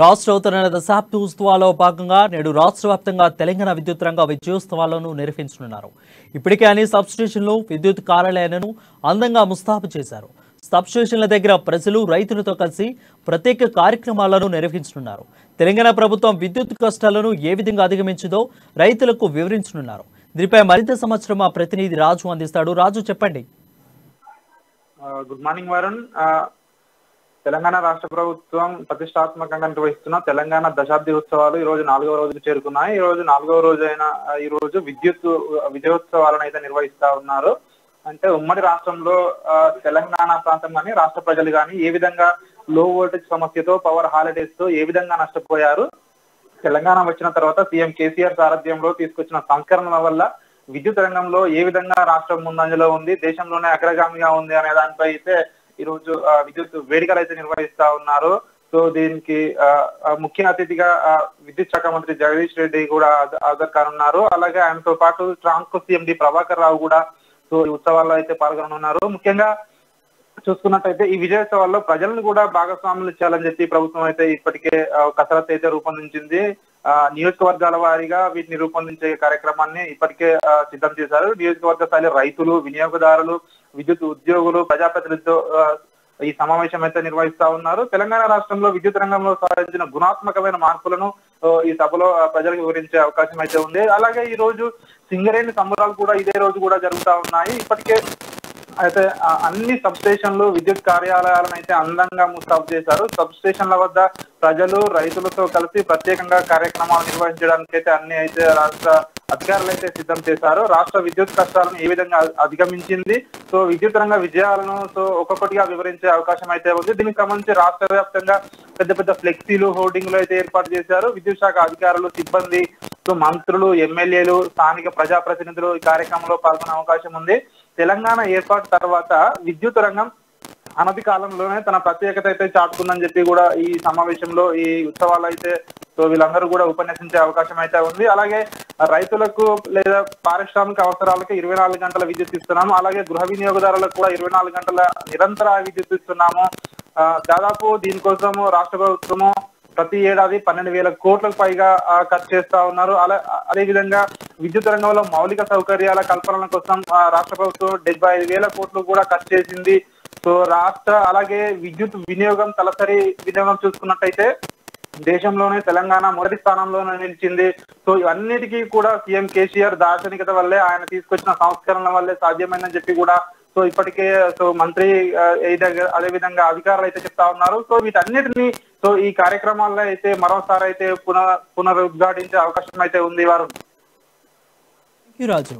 రాష్ట్ర అవతరణ దశాబ్ది ఉత్సవాల్లో భాగంగా నేడు రాష్ట్ర వ్యాప్తంగా తెలంగాణ విద్యుత్ రంగ విజయోత్సవాలను నిర్వహించనున్నారు. ఇప్పటికే అన్ని సబ్స్టేషన్లు విద్యుత్ కార్యాలయాలను అందంగా ముస్తాబు చేశారు. సబ్స్టేషన్ల దగ్గర ప్రజలు రైతులతో కలిసి ప్రత్యేక కార్యక్రమాలను నిర్వహించనున్నారు. తెలంగాణ ప్రభుత్వం విద్యుత్ కష్టాలను ఏ విధంగా అధిగమించిందో రైతులకు వివరించనున్నారు. దీనిపై మరింత సమాచారం మా ప్రతినిధి రాజు అందిస్తాడు. రాజు, చెప్పండి. Good morning Varun. తెలంగాణ రాష్ట్ర ప్రభుత్వం ప్రతిష్టాత్మకంగా నిర్వహిస్తున్న తెలంగాణ దశాబ్ది ఉత్సవాలు ఈ రోజు 4వ రోజుకు చేరుకున్నాయి. ఈ రోజు 4వ రోజు అయిన ఈ రోజు విజయోత్సవాలను అయితే నిర్వహిస్తా ఉన్నారు. అంటే ఉమ్మడి రాష్ట్రంలో తెలంగాణ ప్రాంతం కానీ రాష్ట్ర ప్రజలు కానీ ఏ విధంగా లో వోల్టేజ్ సమస్యతో పవర్ హాలిడేస్ తో ఏ విధంగా నష్టపోయారు, తెలంగాణ వచ్చిన తర్వాత సీఎం కేసీఆర్ సారథ్యంలో తీసుకొచ్చిన సంస్కరణల వల్ల విద్యుత్ రంగంలో ఏ విధంగా రాష్ట్రం ముందంజలో ఉంది, దేశంలోనే అగ్రగామిగా ఉంది అనే దానిపై అయితే ఈ రోజు విద్యుత్ వేడుకలు అయితే నిర్వహిస్తా ఉన్నారు. సో దీనికి ముఖ్య అతిథిగా విద్యుత్ శాఖ మంత్రి జగదీష్ రెడ్డి కూడా హాజరు కానున్నారు. అలాగే ఆయనతో పాటు ట్రాన్స్కో సీఎండి ప్రభాకర్ రావు కూడా సో ఈ ఉత్సవాల్లో అయితే పాల్గొనున్నారు. ముఖ్యంగా చూసుకున్నట్టయితే ఈ విజయోత్సవాల్లో ప్రజలను కూడా భాగస్వాములు చేయాలని చెప్పి ప్రభుత్వం అయితే ఇప్పటికే కసరత్తు అయితే రూపొందించింది. నియోజకవర్గాల వారీగా వీటిని రూపొందించే కార్యక్రమాన్ని ఇప్పటికే సిద్ధం చేశారు. నియోజకవర్గ స్థాయిలో రైతులు, వినియోగదారులు, విద్యుత్ ఉద్యోగులు, ప్రజాప్రతినిధులతో ఈ సమావేశం అయితే నిర్వహిస్తా ఉన్నారు. తెలంగాణ రాష్ట్రంలో విద్యుత్ రంగంలో సాధించిన గుణాత్మకమైన మార్పులను ఈ సభలో ప్రజలకు వివరించే అవకాశం అయితే ఉంది. అలాగే ఈ రోజు సింగరేణి సంబరాలు కూడా ఇదే రోజు కూడా జరుగుతా ఉన్నాయి. ఇప్పటికే అయితే అన్ని సబ్ స్టేషన్లు, విద్యుత్ కార్యాలయాలను అయితే అందంగా ముస్తాబు చేశారు. సబ్ స్టేషన్ల వద్ద ప్రజలు, రైతులతో కలిసి ప్రత్యేకంగా కార్యక్రమాలు నిర్వహించడానికి అయితే అన్ని అయితే రాష్ట్ర అధికారులు అయితే సిద్ధం చేశారు. రాష్ట్ర విద్యుత్ కష్టాలను ఏ విధంగా అధిగమించింది, సో విద్యుత్ రంగ విజయాలను సో ఒక్కొక్కటిగా వివరించే అవకాశం అయితే ఉంది. దీనికి సంబంధించి రాష్ట్ర వ్యాప్తంగా పెద్ద పెద్ద ఫ్లెక్సీలు, హోర్డింగ్లు అయితే ఏర్పాటు చేశారు. విద్యుత్ శాఖ అధికారులు, సిబ్బంది, సో మంత్రులు, ఎమ్మెల్యేలు, స్థానిక ప్రజాప్రతినిధులు ఈ కార్యక్రమంలో పాల్గొనే అవకాశం ఉంది. తెలంగాణ ఏర్పాటు తర్వాత విద్యుత్ రంగం అనతి కాలంలోనే తన ప్రత్యేకత అయితే చాటుకుందని చెప్పి కూడా ఈ సమావేశంలో ఈ ఉత్సవాలు అయితే సో వీళ్ళందరూ కూడా ఉపన్యసించే అవకాశం అయితే ఉంది. అలాగే రైతులకు లేదా పారిశ్రామిక అవసరాలకు 24 గంటల విద్యుత్ ఇస్తున్నాము. అలాగే గృహ వినియోగదారులకు కూడా 24 గంటల నిరంతర విద్యుత్ ఇస్తున్నాము. దాదాపు దీనికోసము రాష్ట్ర ప్రభుత్వము ప్రతి ఏడాది 12,000 కోట్లకు పైగా ఖర్చు చేస్తా ఉన్నారు. అదే విధంగా విద్యుత్ రంగంలో మౌలిక సౌకర్యాల కల్పన కోసం రాష్ట్ర ప్రభుత్వం 75,000 కోట్లు కూడా ఖర్చు చేసింది. సో అలాగే విద్యుత్ వినియోగం, తలసరి వినియోగం చూసుకున్నట్టయితే దేశంలోనే తెలంగాణ మొదటి స్థానంలోనే నిలిచింది. సో ఇవన్నిటికీ కూడా సీఎం కేసీఆర్ దార్శనికత వల్లే, ఆయన తీసుకొచ్చిన సంస్కరణల వల్లే సాధ్యమైందని చెప్పి కూడా సో ఇప్పటికే సో మంత్రి అదే విధంగా అధికారులు అయితే చెప్తా ఉన్నారు. సో వీటన్నిటిని సో ఈ కార్యక్రమాల్లో అయితే మరోసారి అయితే పునరుద్ఘాటించే అవకాశం అయితే ఉంది వారు. రాజు.